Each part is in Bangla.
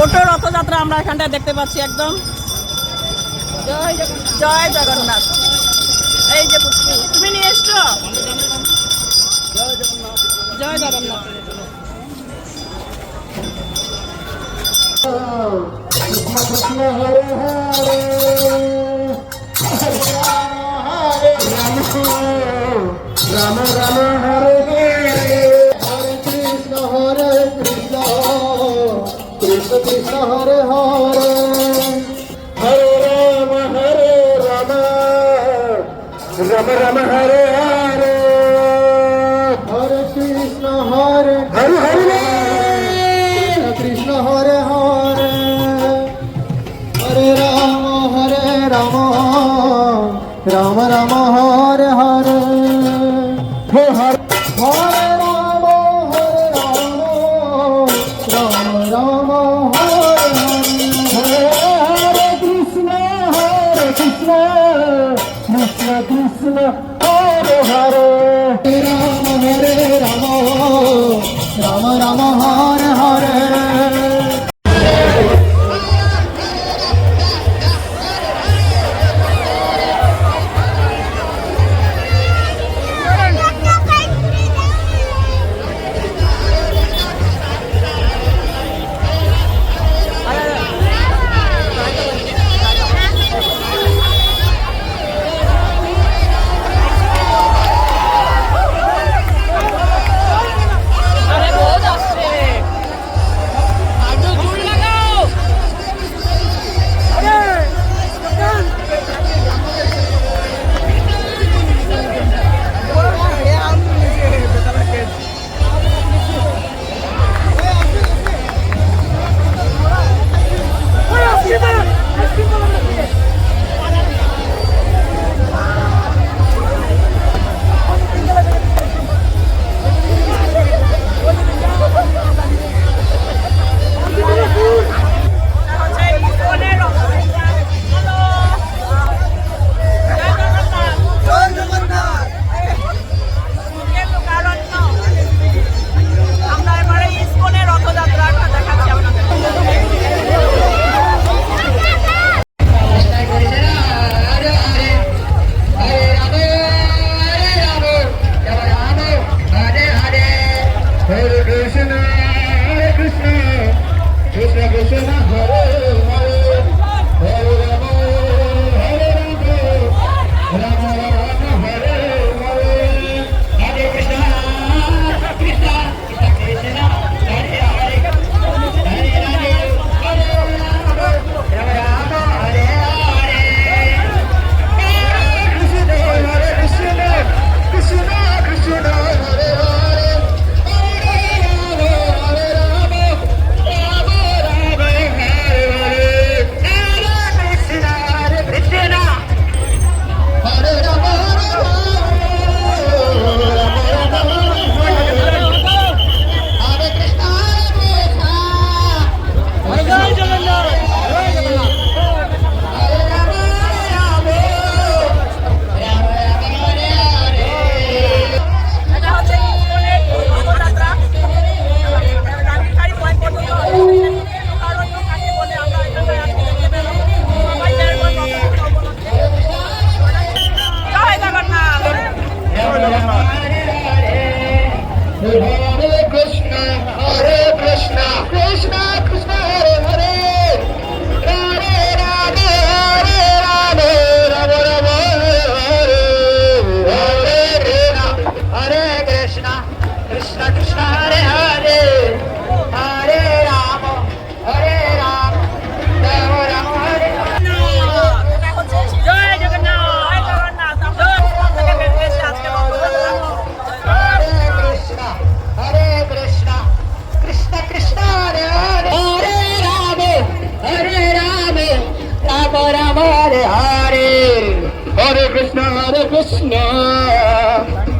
ছোট রথযাত্রা আমরা এখানটায় দেখতে পাচ্ছি একদম। জয় জগন্নাথ। এই যে পুচকু, তুমি নিয়ে এসছো? জয় Jagannath. Krishna Hare Hare Ram Ram Hare Hare Hare Krishna Krishna Krishna Hare Hare Hare Ram Ram Ram Hare Hare Hare Krishna Hare Hare Krishna Hare Hare Hare Ram Ram Ram Hare Hare Hare Hare Ram Ram Ram Hare Hare Hare Krishna Krishna Krishna Hare Hare Ram Ram Ram Hare Hare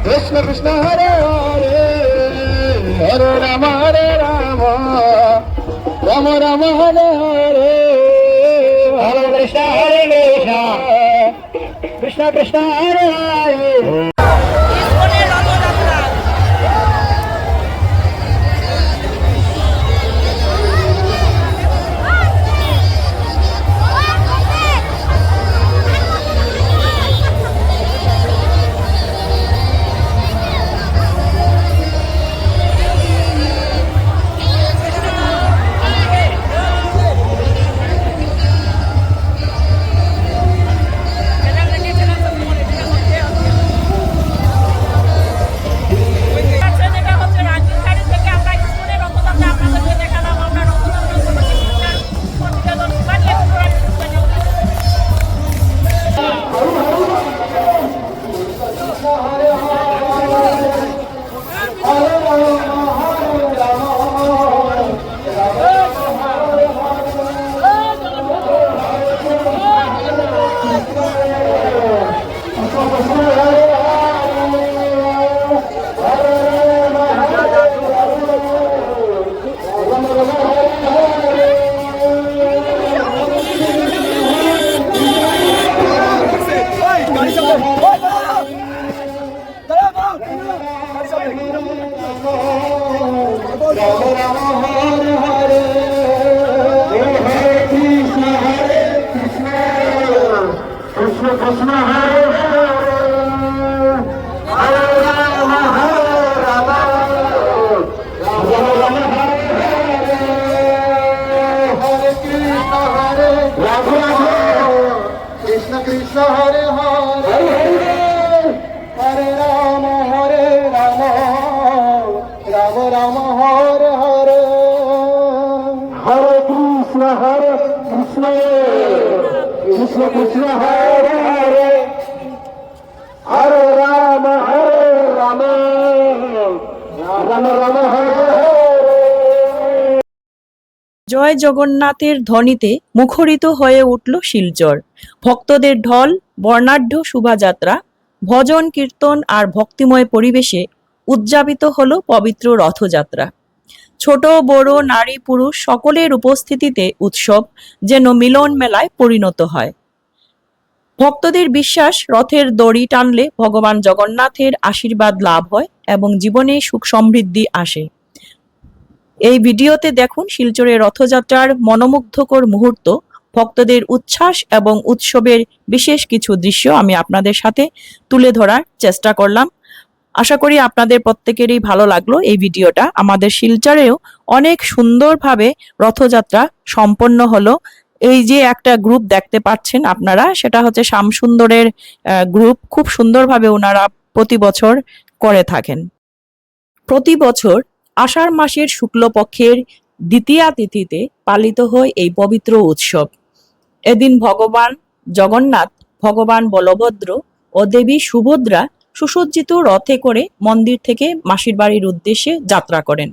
Krishna Krishna Hare Hare Hare Rama Rama Rama Hare Hare Hare Krishna Krishna Krishna Hare Hare Krishna Hare Hare Hare Ram Ram Ram Hare Hare Hare Krishna Krishna Krishna Hare Hare Hare Ram Ram Ram Hare Hare. জয় জগন্নাথের ধ্বনিতে মুখরিত হয়ে উঠল শিলচর। ভক্তদের ঢল, বর্ণাঢ্য শোভাযাত্রা, ভজন কীর্তন আর ভক্তিময় পরিবেশে উদযাপিত হল পবিত্র রথযাত্রা। ছোট বড় নারী পুরুষ সকলের উপস্থিতিতে উৎসব যেন মিলন মেলায় পরিণত হয়। ভক্তদের বিশ্বাস, রথের দড়ি টানলে ভগবান জগন্নাথের আশীর্বাদ লাভ হয় এবং জীবনে সুখ সমৃদ্ধি আসে। এই ভিডিওতে দেখুন শিলচরের রথযাত্রার মনোমুগ্ধকর মুহূর্ত, ভক্তদের উচ্ছ্বাস এবং উৎসবের বিশেষ কিছু দৃশ্য আমি আপনাদের সাথে তুলে ধরার চেষ্টা করলাম। আশা করি আপনাদের প্রত্যেকেরই ভালো লাগলো এই ভিডিওটা। আমাদের শিলচরেও অনেক সুন্দরভাবে রথযাত্রা সম্পন্ন হলো। এই যে একটা গ্রুপ দেখতে পাচ্ছেন আপনারা, সেটা হচ্ছে শ্যামসুন্দরের গ্রুপ। খুব সুন্দরভাবে ওনারা প্রতি বছর করে থাকেন। প্রতি বছর আষাঢ় মাসের শুক্লপক্ষের দ্বিতীয়া তিথিতে পালিত হয় এই পবিত্র উৎসব। এদিন ভগবান জগন্নাথ, ভগবান বলভদ্র ও দেবী সুভদ্রা সুসজ্জিত রথে করে মন্দির থেকে মাসির বাড়ির উদ্দেশ্যে যাত্রা করেন।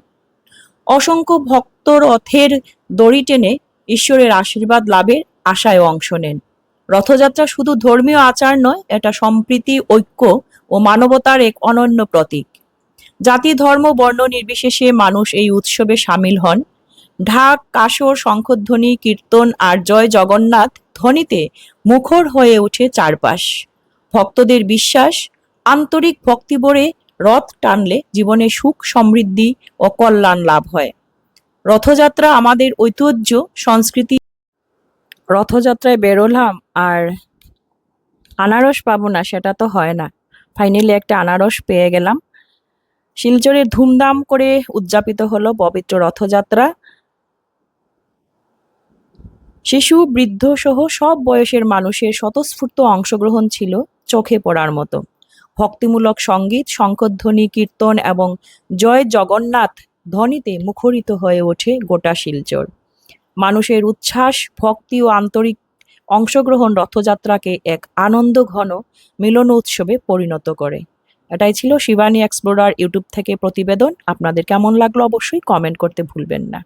অসংখ্য ভক্ত রথের দড়ি টেনে ঈশ্বরের আশীর্বাদ লাভের আশায় অংশ নেন। রথযাত্রা শুধু ধর্মীয় আচার নয়, এটা সম্প্রীতি, ঐক্য ও মানবতার এক অনন্য প্রতীক। জাতি, ধর্ম, বর্ণ নির্বিশেষে মানুষ এই উৎসবে সামিল হন। ঢাক, কাসর, শঙ্খধ্বনি, কীর্তন আর জয় জগন্নাথ ধ্বনিতে মুখর হয়ে ওঠে চারপাশ। ভক্তদের বিশ্বাস, আন্তরিক ভক্তিভরে রথ টানলে জীবনে সুখ সমৃদ্ধি ও কল্যাণ লাভ হয়। রথযাত্রা আমাদের ঐতিহ্য, সংস্কৃতি। রথযাত্রায় বেরোলাম আর আনারস পাবো না সেটা তো হয় না। ফাইনালি একটা আনারস পেয়ে গেলাম। শিলচরে ধুমধাম করে উদযাপিত হলো পবিত্র রথযাত্রা। শিশু, বৃদ্ধ সহ সব বয়সের মানুষের স্বতঃস্ফূর্ত অংশগ্রহণ ছিল চোখে পড়ার মতো। ভক্তিমূলক সঙ্গীত, শঙ্খধ্বনি, কীর্তন এবং জয় জগন্নাথ ধ্বনিতে মুখরিত হয়ে ওঠে গোটা শিলচর। মানুষের উচ্ছ্বাস, ভক্তি ও আন্তরিক অংশগ্রহণ রথযাত্রাকে এক আনন্দ ঘন মিলন উৎসবে পরিণত করে। এটাই ছিল শিবানী এক্সপ্লোরার ইউটিউব থেকে প্রতিবেদন। আপনাদের কেমন লাগলো অবশ্যই কমেন্ট করতে ভুলবেন না।